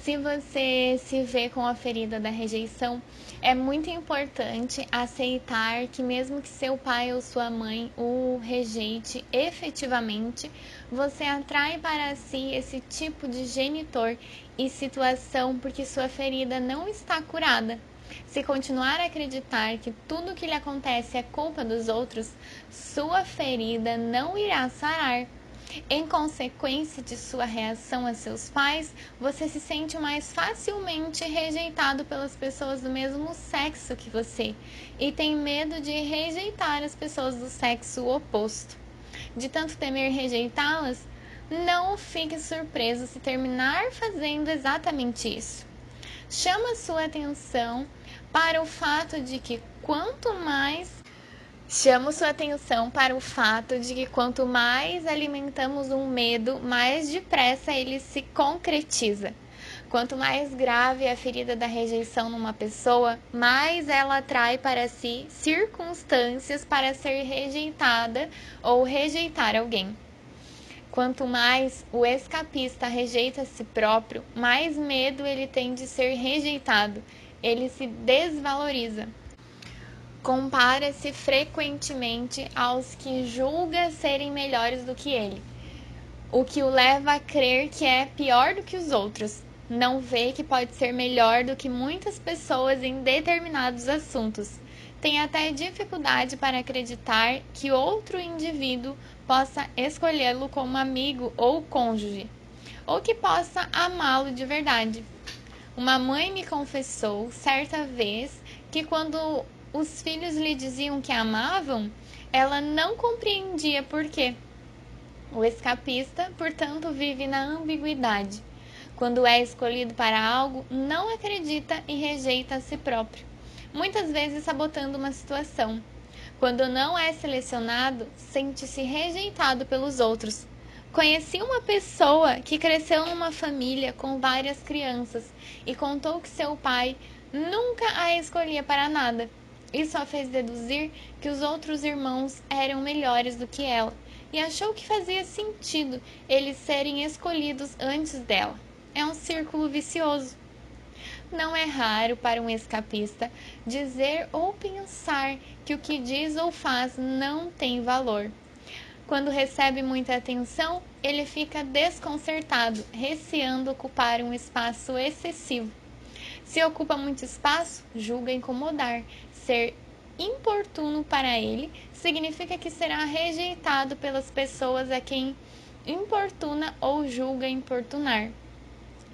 Se você se vê com a ferida da rejeição, é muito importante aceitar que mesmo que seu pai ou sua mãe o rejeite efetivamente, você atrai para si esse tipo de genitor e situação porque sua ferida não está curada. Se continuar a acreditar que tudo que lhe acontece é culpa dos outros, sua ferida não irá sarar. Em consequência de sua reação a seus pais, você se sente mais facilmente rejeitado pelas pessoas do mesmo sexo que você e tem medo de rejeitar as pessoas do sexo oposto. De tanto temer rejeitá-las, não fique surpreso se terminar fazendo exatamente isso. Chama sua atenção para o fato de que quanto mais alimentamos um medo, mais depressa ele se concretiza. Quanto mais grave é a ferida da rejeição numa pessoa, mais ela atrai para si circunstâncias para ser rejeitada ou rejeitar alguém. Quanto mais o escapista rejeita a si próprio, mais medo ele tem de ser rejeitado. Ele se desvaloriza. Compara-se frequentemente aos que julga serem melhores do que ele, o que o leva a crer que é pior do que os outros. Não vê que pode ser melhor do que muitas pessoas em determinados assuntos. Tem até dificuldade para acreditar que outro indivíduo possa escolhê-lo como amigo ou cônjuge, ou que possa amá-lo de verdade. Uma mãe me confessou certa vez que quando os filhos lhe diziam que a amavam, ela não compreendia por quê. O escapista, portanto, vive na ambiguidade. Quando é escolhido para algo, não acredita e rejeita a si próprio, muitas vezes sabotando uma situação. Quando não é selecionado, sente-se rejeitado pelos outros. Conheci uma pessoa que cresceu numa família com várias crianças e contou que seu pai nunca a escolhia para nada. Isso a fez deduzir que os outros irmãos eram melhores do que ela e achou que fazia sentido eles serem escolhidos antes dela. É um círculo vicioso. Não é raro para um escapista dizer ou pensar que o que diz ou faz não tem valor. Quando recebe muita atenção, ele fica desconcertado, receando ocupar um espaço excessivo. Se ocupa muito espaço, julga incomodar. Ser importuno para ele significa que será rejeitado pelas pessoas a quem importuna ou julga importunar.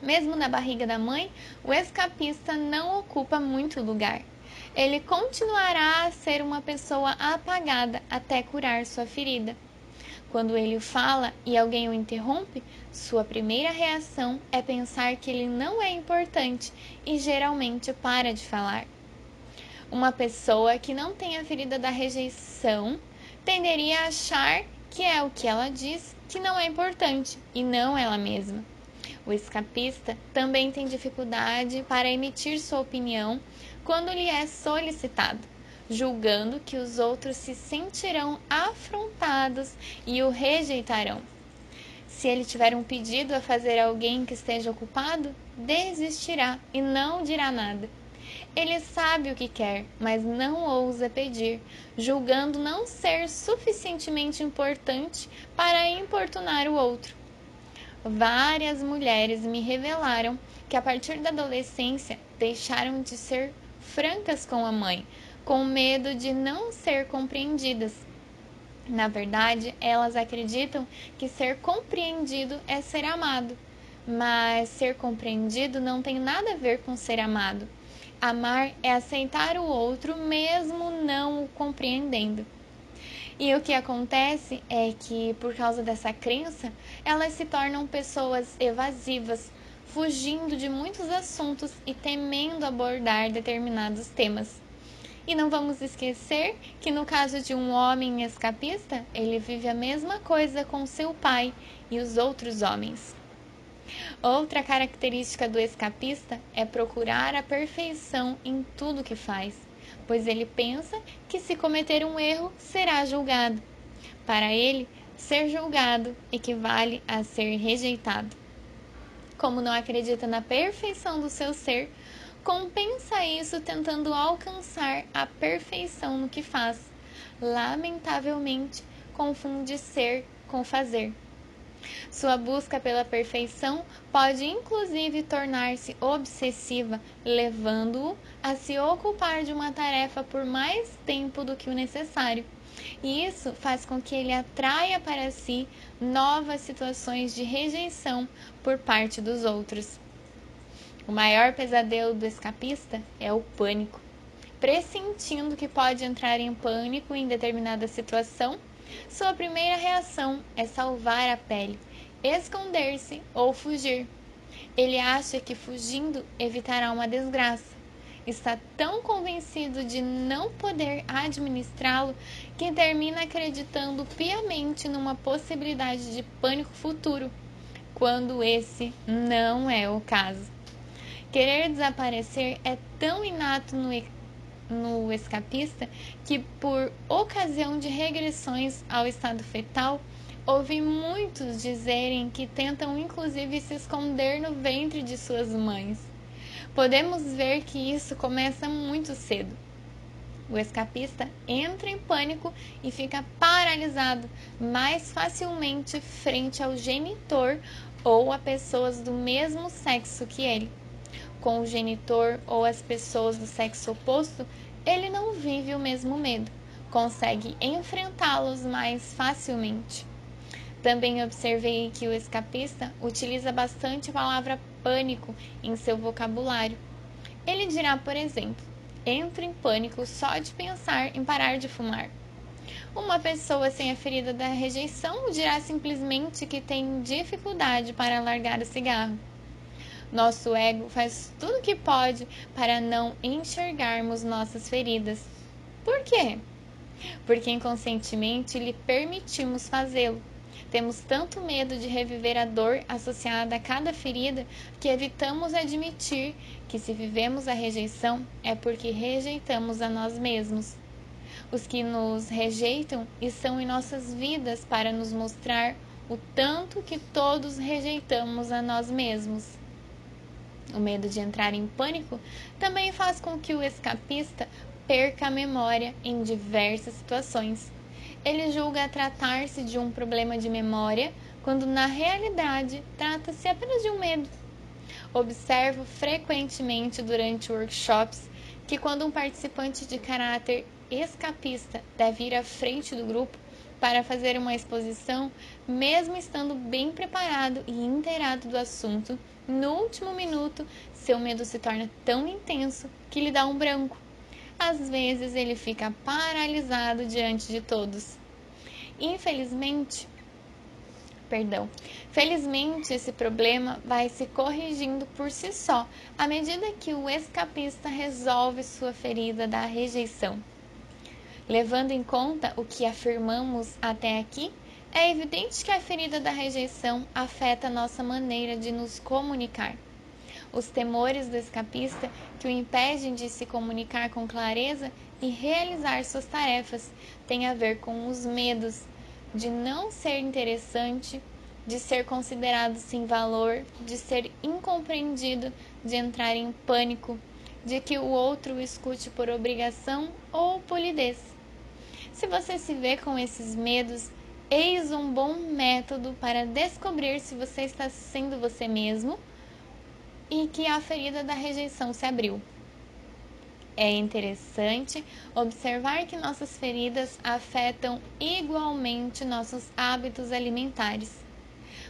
Mesmo na barriga da mãe, o escapista não ocupa muito lugar. Ele continuará a ser uma pessoa apagada até curar sua ferida. Quando ele fala e alguém o interrompe, sua primeira reação é pensar que ele não é importante e geralmente para de falar. Uma pessoa que não tem a ferida da rejeição tenderia a achar que é o que ela diz que não é importante e não ela mesma. O escapista também tem dificuldade para emitir sua opinião quando lhe é solicitado, julgando que os outros se sentirão afrontados e o rejeitarão. Se ele tiver um pedido a fazer a alguém que esteja ocupado, desistirá e não dirá nada. Ele sabe o que quer, mas não ousa pedir, julgando não ser suficientemente importante para importunar o outro. Várias mulheres me revelaram que a partir da adolescência deixaram de ser francas com a mãe, com medo de não ser compreendidas. Na verdade, elas acreditam que ser compreendido é ser amado, mas ser compreendido não tem nada a ver com ser amado. Amar é aceitar o outro mesmo não o compreendendo. E o que acontece é que, por causa dessa crença, elas se tornam pessoas evasivas, fugindo de muitos assuntos e temendo abordar determinados temas. E não vamos esquecer que no caso de um homem escapista, ele vive a mesma coisa com seu pai e os outros homens. Outra característica do escapista é procurar a perfeição em tudo que faz, pois ele pensa que se cometer um erro, será julgado. Para ele, ser julgado equivale a ser rejeitado. como não acredita na perfeição do seu ser, compensa isso tentando alcançar a perfeição no que faz. Lamentavelmente, confunde ser com fazer. Sua busca pela perfeição pode inclusive tornar-se obsessiva, levando-o a se ocupar de uma tarefa por mais tempo do que o necessário. E isso faz com que ele atraia para si novas situações de rejeição por parte dos outros. O maior pesadelo do escapista é o pânico. Pressentindo que pode entrar em pânico em determinada situação, sua primeira reação é salvar a pele, esconder-se ou fugir. Ele acha que fugindo evitará uma desgraça. Está tão convencido de não poder administrá-lo que termina acreditando piamente numa possibilidade de pânico futuro, quando esse não é o caso. Querer desaparecer é tão inato no escapista que, por ocasião de regressões ao estado fetal, ouvi muitos dizerem que tentam inclusive se esconder no ventre de suas mães. Podemos ver que isso começa muito cedo. O escapista entra em pânico e fica paralisado mais facilmente frente ao genitor ou a pessoas do mesmo sexo que ele. Com o genitor ou as pessoas do sexo oposto, ele não vive o mesmo medo, consegue enfrentá-los mais facilmente. Também observei que o escapista utiliza bastante a palavra pânico em seu vocabulário. Ele dirá, por exemplo, entro em pânico só de pensar em parar de fumar. Uma pessoa sem a ferida da rejeição dirá simplesmente que tem dificuldade para largar o cigarro. Nosso ego faz tudo o que pode para não enxergarmos nossas feridas. Por quê? Porque inconscientemente lhe permitimos fazê-lo. Temos tanto medo de reviver a dor associada a cada ferida que evitamos admitir que, se vivemos a rejeição, é porque rejeitamos a nós mesmos. Os que nos rejeitam estão em nossas vidas para nos mostrar o tanto que todos rejeitamos a nós mesmos. O medo de entrar em pânico também faz com que o escapista perca a memória em diversas situações. Ele julga tratar-se de um problema de memória, quando na realidade trata-se apenas de um medo. Observo frequentemente durante workshops que, quando um participante de caráter escapista deve ir à frente do grupo para fazer uma exposição, mesmo estando bem preparado e inteirado do assunto, no último minuto, seu medo se torna tão intenso que lhe dá um branco. Às vezes, ele fica paralisado diante de todos. Felizmente, esse problema vai se corrigindo por si só, à medida que o escapista resolve sua ferida da rejeição. Levando em conta o que afirmamos até aqui, é evidente que a ferida da rejeição afeta nossa maneira de nos comunicar. Os temores do escapista que o impedem de se comunicar com clareza e realizar suas tarefas têm a ver com os medos de não ser interessante, de ser considerado sem valor, de ser incompreendido, de entrar em pânico, de que o outro o escute por obrigação ou polidez. Se você se vê com esses medos, eis um bom método para descobrir se você está sendo você mesmo e que a ferida da rejeição se abriu. É interessante observar que nossas feridas afetam igualmente nossos hábitos alimentares.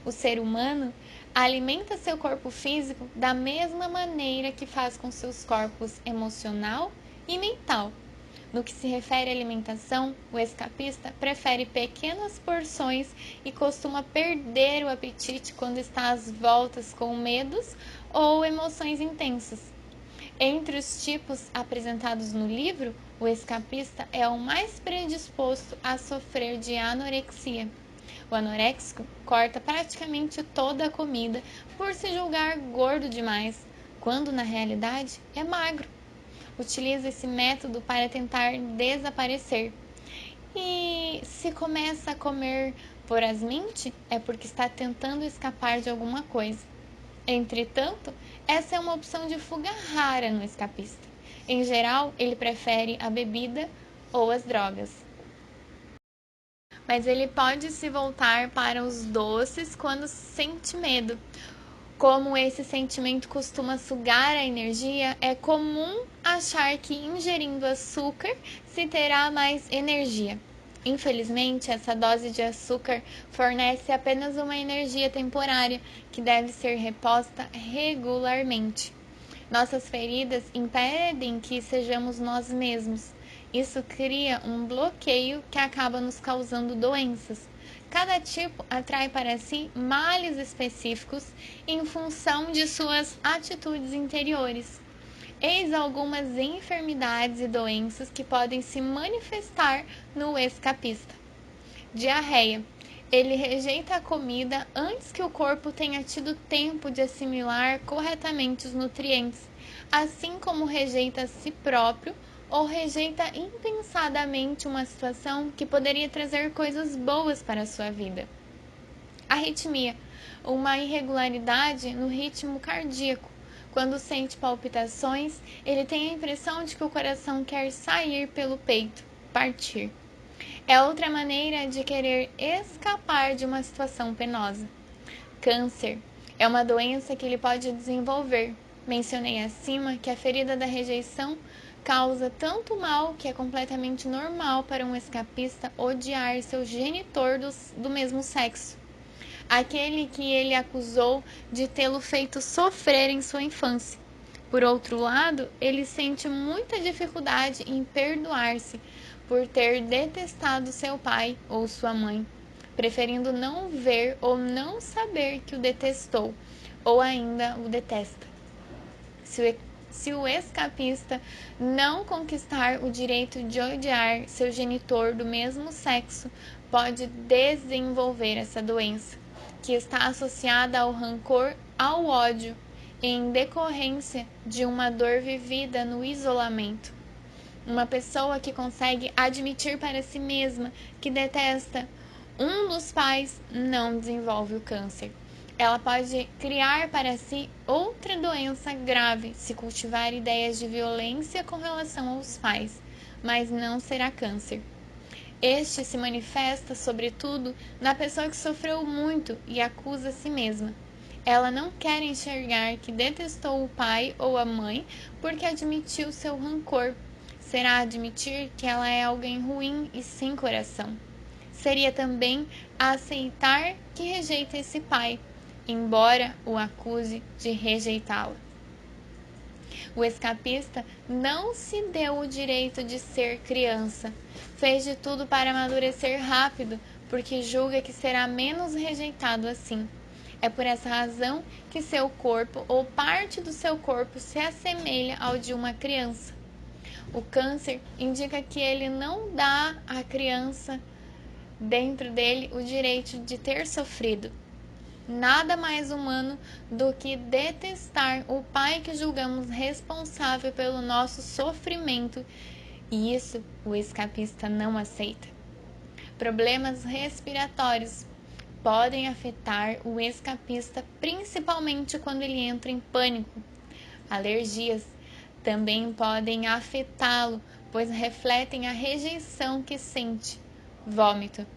O ser humano alimenta seu corpo físico da mesma maneira que faz com seus corpos emocional e mental. No que se refere à alimentação, o escapista prefere pequenas porções e costuma perder o apetite quando está às voltas com medos ou emoções intensas. Entre os tipos apresentados no livro, o escapista é o mais predisposto a sofrer de anorexia. O anoréxico corta praticamente toda a comida por se julgar gordo demais, quando na realidade é magro. Utiliza esse método para tentar desaparecer. E se começa a comer vorazmente, é porque está tentando escapar de alguma coisa. Entretanto, essa é uma opção de fuga rara no escapista. Em geral, ele prefere a bebida ou as drogas. Mas ele pode se voltar para os doces quando sente medo. Como esse sentimento costuma sugar a energia, é comum achar que ingerindo açúcar se terá mais energia. Infelizmente, essa dose de açúcar fornece apenas uma energia temporária que deve ser reposta regularmente. Nossas feridas impedem que sejamos nós mesmos. Isso cria um bloqueio que acaba nos causando doenças. Cada tipo atrai para si males específicos em função de suas atitudes interiores. Eis algumas enfermidades e doenças que podem se manifestar no escapista. Diarreia. Ele rejeita a comida antes que o corpo tenha tido tempo de assimilar corretamente os nutrientes, assim como rejeita a si próprio ou rejeita impensadamente uma situação que poderia trazer coisas boas para a sua vida. Arritmia. Uma irregularidade no ritmo cardíaco. Quando sente palpitações, ele tem a impressão de que o coração quer sair pelo peito, partir. É outra maneira de querer escapar de uma situação penosa. Câncer é uma doença que ele pode desenvolver. Mencionei acima que a ferida da rejeição causa tanto mal que é completamente normal para um escapista odiar seu genitor do mesmo sexo, aquele que ele acusou de tê-lo feito sofrer em sua infância. Por outro lado, ele sente muita dificuldade em perdoar-se por ter detestado seu pai ou sua mãe, preferindo não ver ou não saber que o detestou, ou ainda o detesta. Se o escapista não conquistar o direito de odiar seu genitor do mesmo sexo, pode desenvolver essa doença, que está associada ao rancor, ao ódio, em decorrência de uma dor vivida no isolamento. Uma pessoa que consegue admitir para si mesma que detesta um dos pais não desenvolve o câncer. Ela pode criar para si outra doença grave se cultivar ideias de violência com relação aos pais, mas não será câncer. Este se manifesta, sobretudo, na pessoa que sofreu muito e acusa a si mesma. Ela não quer enxergar que detestou o pai ou a mãe porque admitiu seu rancor. Será admitir que ela é alguém ruim e sem coração. Seria também aceitar que rejeita esse pai, embora o acuse de rejeitá-la. O escapista não se deu o direito de ser criança. Fez de tudo para amadurecer rápido, porque julga que será menos rejeitado assim. É por essa razão que seu corpo ou parte do seu corpo se assemelha ao de uma criança. O câncer indica que ele não dá à criança dentro dele o direito de ter sofrido. Nada mais humano do que detestar o pai que julgamos responsável pelo nosso sofrimento, e isso o escapista não aceita. Problemas respiratórios podem afetar o escapista, principalmente quando ele entra em pânico. Alergias também podem afetá-lo, pois refletem a rejeição que sente. Vômito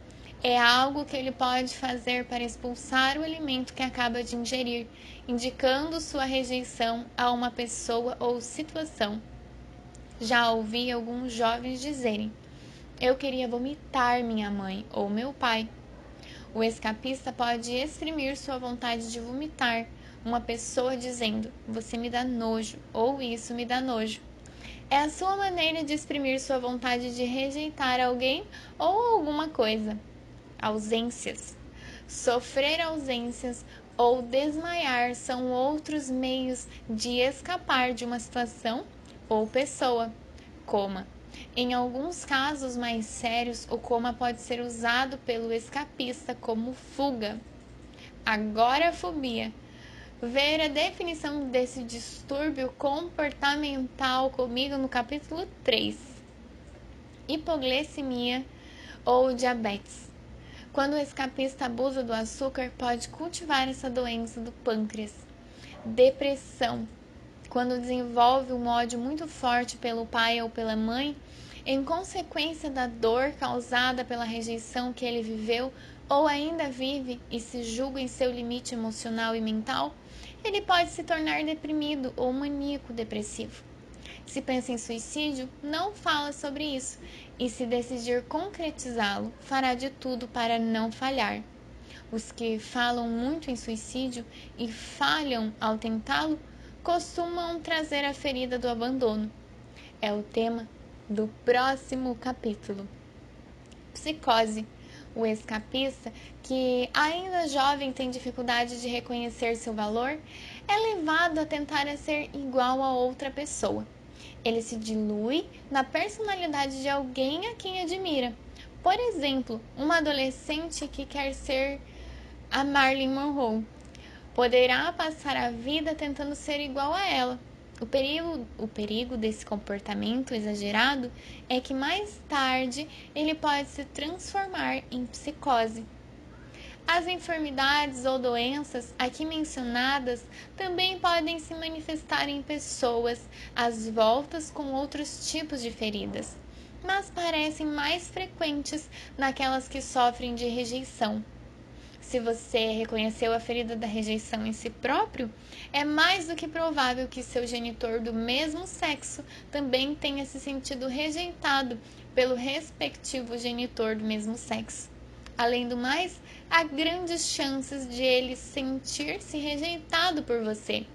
é algo que ele pode fazer para expulsar o alimento que acaba de ingerir, indicando sua rejeição a uma pessoa ou situação. Já ouvi alguns jovens dizerem: "Eu queria vomitar minha mãe ou meu pai." O escapista pode exprimir sua vontade de vomitar uma pessoa dizendo: "Você me dá nojo" ou "Isso me dá nojo." É a sua maneira de exprimir sua vontade de rejeitar alguém ou alguma coisa. Ausências. Sofrer ausências ou desmaiar são outros meios de escapar de uma situação ou pessoa. Coma. Em alguns casos mais sérios, o coma pode ser usado pelo escapista como fuga. Agorafobia. Ver a definição desse distúrbio comportamental comigo no capítulo 3. Hipoglicemia ou diabetes. Quando o escapista abusa do açúcar, pode cultivar essa doença do pâncreas. Depressão, quando desenvolve um ódio muito forte pelo pai ou pela mãe, em consequência da dor causada pela rejeição que ele viveu ou ainda vive e se julga em seu limite emocional e mental, ele pode se tornar deprimido ou maníaco depressivo. Se pensa em suicídio, não fala sobre isso e, se decidir concretizá-lo, fará de tudo para não falhar. Os que falam muito em suicídio e falham ao tentá-lo costumam trazer a ferida do abandono. É o tema do próximo capítulo. Psicose. O escapista, que ainda jovem tem dificuldade de reconhecer seu valor, é levado a tentar ser igual a outra pessoa. Ele se dilui na personalidade de alguém a quem admira. Por exemplo, uma adolescente que quer ser a Marilyn Monroe poderá passar a vida tentando ser igual a ela. O perigo desse comportamento exagerado é que mais tarde ele pode se transformar em psicose. As enfermidades ou doenças aqui mencionadas também podem se manifestar em pessoas às voltas com outros tipos de feridas, mas parecem mais frequentes naquelas que sofrem de rejeição. Se você reconheceu a ferida da rejeição em si próprio, é mais do que provável que seu genitor do mesmo sexo também tenha se sentido rejeitado pelo respectivo genitor do mesmo sexo. Além do mais, há grandes chances de ele sentir-se rejeitado por você.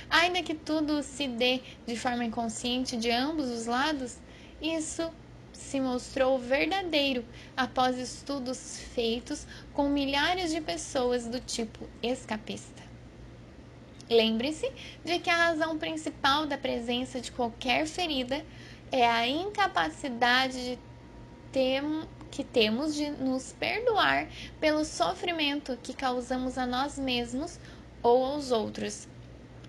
Ainda que tudo se dê de forma inconsciente de ambos os lados, isso se mostrou verdadeiro após estudos feitos com milhares de pessoas do tipo escapista. Lembre-se de que a razão principal da presença de qualquer ferida é a incapacidade que temos de nos perdoar pelo sofrimento que causamos a nós mesmos ou aos outros.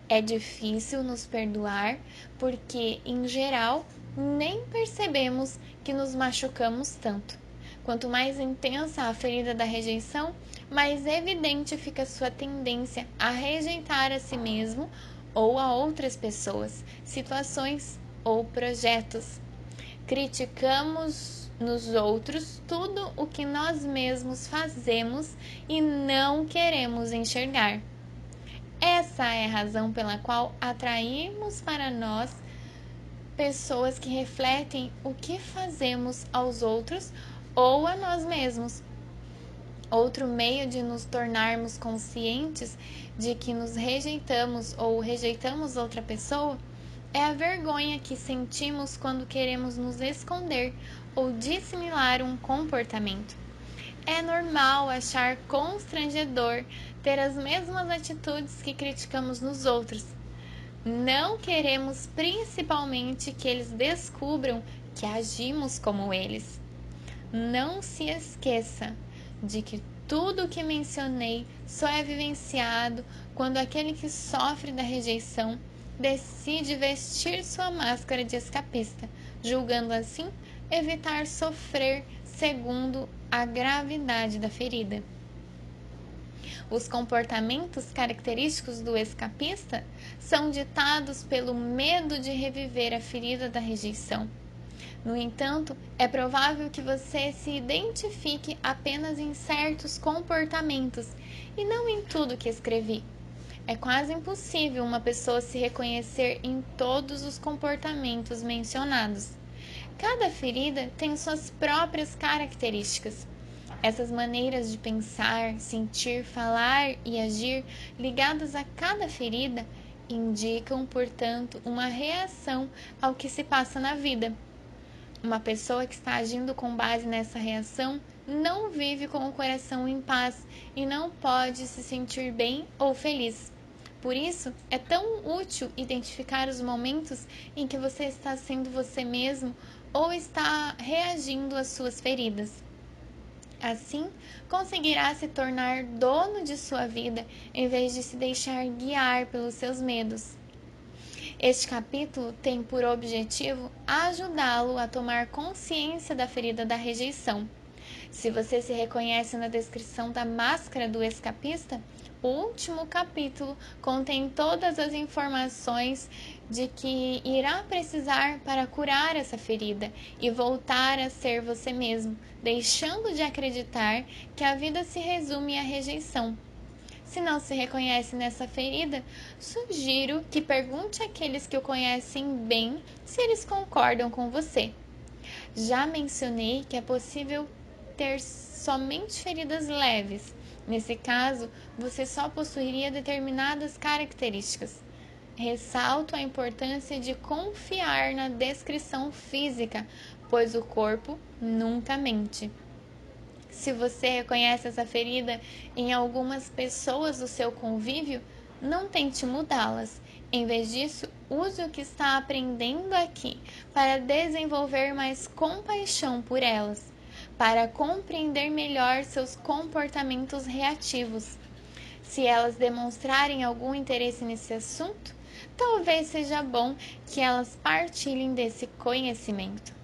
É difícil nos perdoar porque, em geral, nem percebemos que nos machucamos tanto. Quanto mais intensa a ferida da rejeição, mais evidente fica sua tendência a rejeitar a si mesmo ou a outras pessoas, situações ou projetos. Criticamos nos outros tudo o que nós mesmos fazemos e não queremos enxergar. Essa é a razão pela qual atraímos para nós pessoas que refletem o que fazemos aos outros ou a nós mesmos. Outro meio de nos tornarmos conscientes de que nos rejeitamos ou rejeitamos outra pessoa é a vergonha que sentimos quando queremos nos esconder ou dissimular um comportamento. É normal achar constrangedor ter as mesmas atitudes que criticamos nos outros. Não queremos principalmente que eles descubram que agimos como eles. Não se esqueça de que tudo o que mencionei só é vivenciado quando aquele que sofre da rejeição decide vestir sua máscara de escapista, julgando assim evitar sofrer segundo a gravidade da ferida. Os comportamentos característicos do escapista são ditados pelo medo de reviver a ferida da rejeição. No entanto, é provável que você se identifique apenas em certos comportamentos e não em tudo que escrevi. É quase impossível uma pessoa se reconhecer em todos os comportamentos mencionados. Cada ferida tem suas próprias características. Essas maneiras de pensar, sentir, falar e agir ligadas a cada ferida indicam, portanto, uma reação ao que se passa na vida. Uma pessoa que está agindo com base nessa reação não vive com o coração em paz e não pode se sentir bem ou feliz. Por isso, é tão útil identificar os momentos em que você está sendo você mesmo ou está reagindo às suas feridas. Assim, conseguirá se tornar dono de sua vida em vez de se deixar guiar pelos seus medos. Este capítulo tem por objetivo ajudá-lo a tomar consciência da ferida da rejeição. Se você se reconhece na descrição da máscara do escapista, O último capítulo contém todas as informações de que irá precisar para curar essa ferida e voltar a ser você mesmo, deixando de acreditar que a vida se resume à rejeição. Se não se reconhece nessa ferida, sugiro que pergunte àqueles que o conhecem bem se eles concordam com você. Já mencionei que é possível ter somente feridas leves. Nesse caso, você só possuiria determinadas características. Ressalto a importância de confiar na descrição física, pois o corpo nunca mente. Se você reconhece essa ferida em algumas pessoas do seu convívio, não tente mudá-las. Em vez disso, use o que está aprendendo aqui para desenvolver mais compaixão por elas, para compreender melhor seus comportamentos reativos. Se elas demonstrarem algum interesse nesse assunto, talvez seja bom que elas partilhem desse conhecimento.